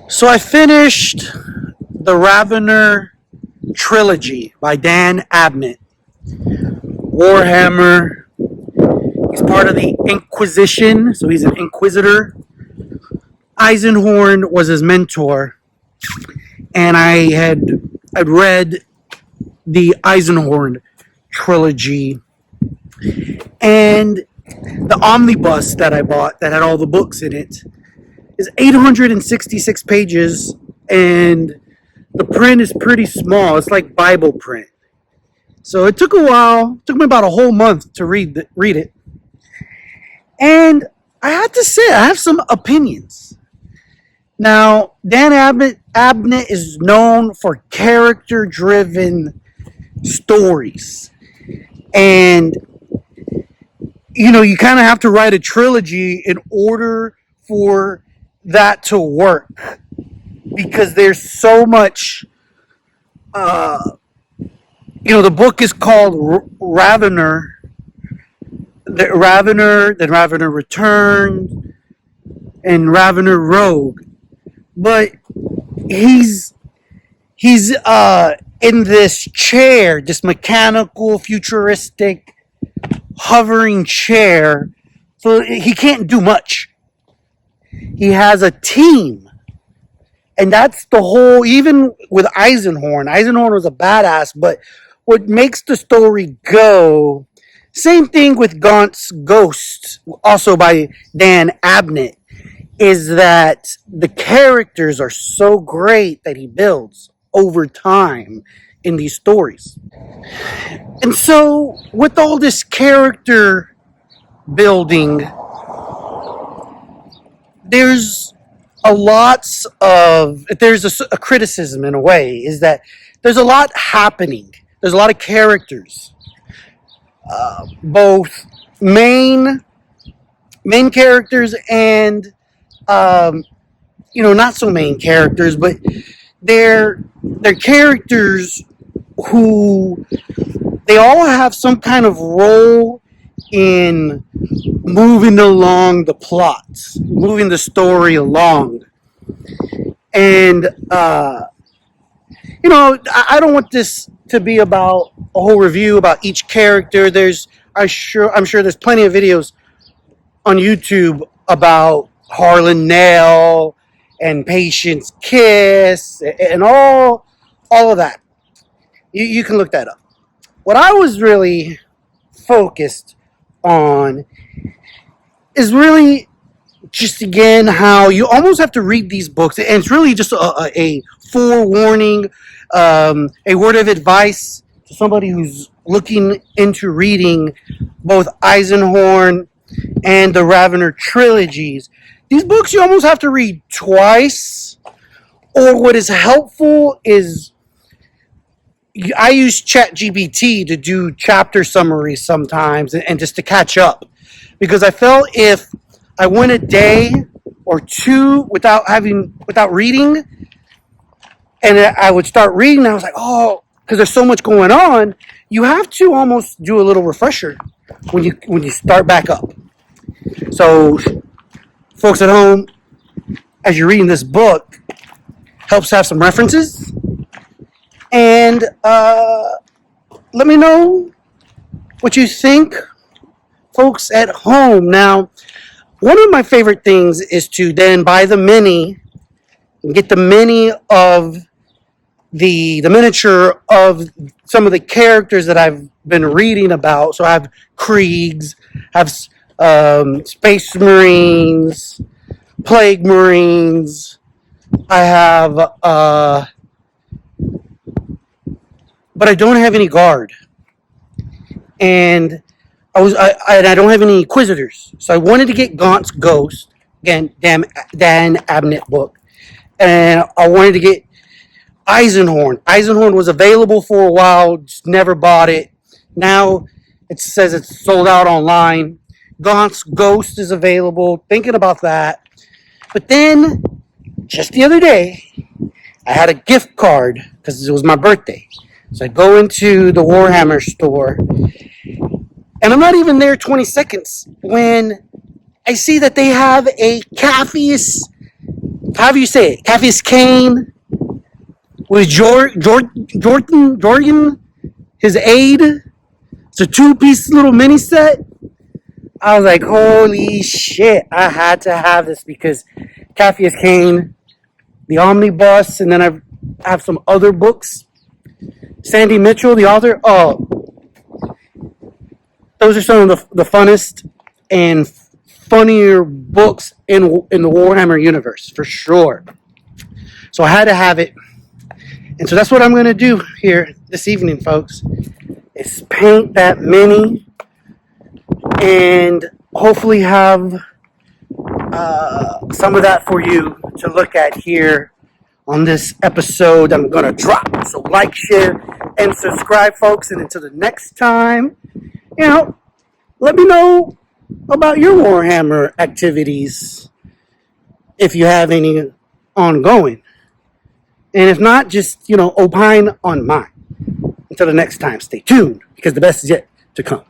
So I finished the Ravenor trilogy by Dan Abnett. Warhammer. He's part of the Inquisition, so he's an Inquisitor. Eisenhorn was his mentor, and I'd read the Eisenhorn trilogy, and the omnibus that I bought that had all the books in it is 866 pages, and the print is pretty small. It's like Bible print. So it took a while. It took me about a whole month to read it. And I had to say, I have some opinions. Now, Dan Abnett is known for character-driven stories. And, you kind of have to write a trilogy in order for that to work. Because there's so much... the book is called Ravenor. Ravenor, then Ravenor Returned, and Ravenor Rogue. But he's in this chair, this mechanical, futuristic, hovering chair. So he can't do much. He has a team. And that's the whole, even with Eisenhorn. Eisenhorn was a badass, but what makes the story go, same thing with Gaunt's Ghost, also by Dan Abnett, is that the characters are so great that he builds over time in these stories. And so, with all this character building, there's a criticism in a way, is that there's a lot happening. There's a lot of characters, both main characters and not so main characters, but they're characters who they all have some kind of role in moving along the plot, moving the story along. And I don't want this to be about a whole review about each character. I'm sure there's plenty of videos on YouTube about Harlan Nail and Patience Kiss and all of that. You can look that up. What I was really focused on is really just, again, how you almost have to read these books, and it's really just a forewarning, a word of advice to somebody who's looking into reading both Eisenhorn and the Ravenor trilogies. These books you almost have to read twice, or what is helpful is I use ChatGPT to do chapter summaries sometimes and just to catch up, because I felt if I went a day or two without reading, and I would start reading, I was like, because there's so much going on, you have to almost do a little refresher when you start back up. So, folks at home, as you're reading this book, helps have some references, and let me know what you think, folks at home. Now, one of my favorite things is to then buy the mini and get the mini of the miniature of some of the characters that I've been reading about. So I have Kriegs, have Space Marines, Plague Marines. I have, but I don't have any Guard, and I don't have any Inquisitors. So I wanted to get Gaunt's Ghost, again, Dan Abnett book, and I wanted to get Eisenhorn. Eisenhorn was available for a while, just never bought it. Now it says it's sold out online. Gaunt's Ghost is available. Thinking about that. But then, just the other day, I had a gift card because it was my birthday. So I go into the Warhammer store, and I'm not even there 20 seconds when I see that they have a Ciaphus how do you say it? Caphis Cain with Jurgen, his aide. It's a 2-piece little mini set. I was like, holy shit, I had to have this because Caphis Cain, the omnibus, and then I have some other books. Sandy Mitchell, the author. Oh, those are some of the funnest and funnier books in the Warhammer universe, for sure. So I had to have it. And so that's what I'm going to do here this evening, folks, is paint that mini and hopefully have some of that for you to look at here on this episode I'm going to drop. So like, share, and subscribe, folks. And until the next time, let me know about your Warhammer activities if you have any ongoing. And if not, just, opine on mine. Until the next time, stay tuned because the best is yet to come.